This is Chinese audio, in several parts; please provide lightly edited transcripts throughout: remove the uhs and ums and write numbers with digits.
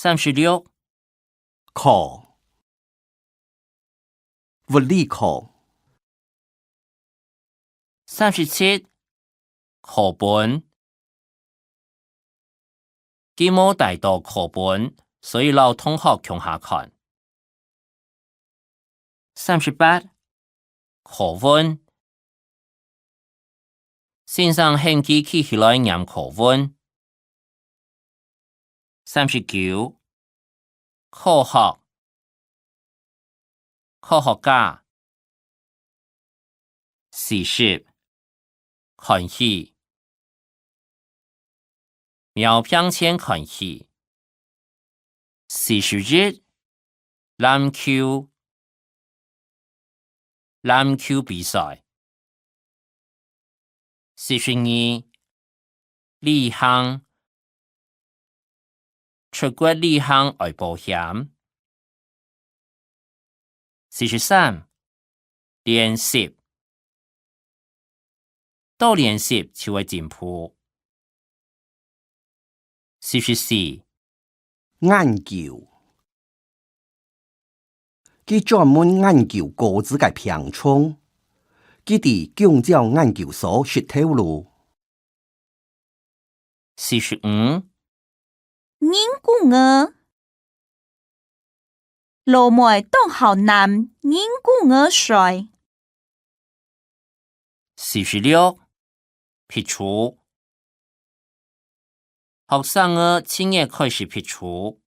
36考物理考37課本佢冇帶到課本，所以老同學共下看。38課文先生興起起來念課文。39科學科學家。40看戲苗片前看戲。41籃球比賽。42旅行出國旅行愛保險。43練習多練習就會進步。44研究佢專門研究果子嘅品種，佢哋香蕉研究所學透露。45人工鵝羅梅當校南人工鵝水。46撇除學生嘅青葉開始撇除。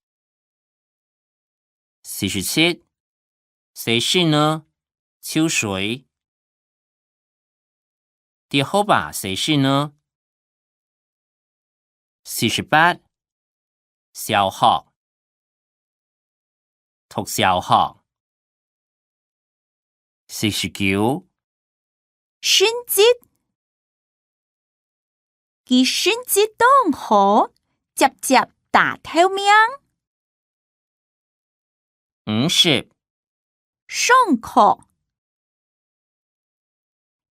47誰是呢？秋水啲好吧？誰是呢？48小學讀小學。49春節佢春節當好接接大透明。50上課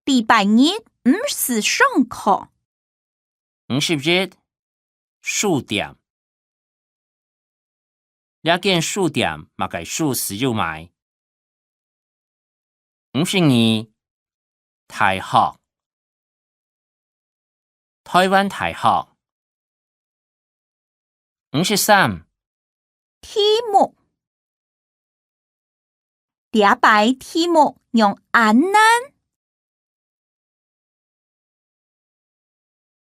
禮拜日唔是上課。51數點呢件數點嘛計數使用埋。52大學台灣大學。53題目第一擺題目用安難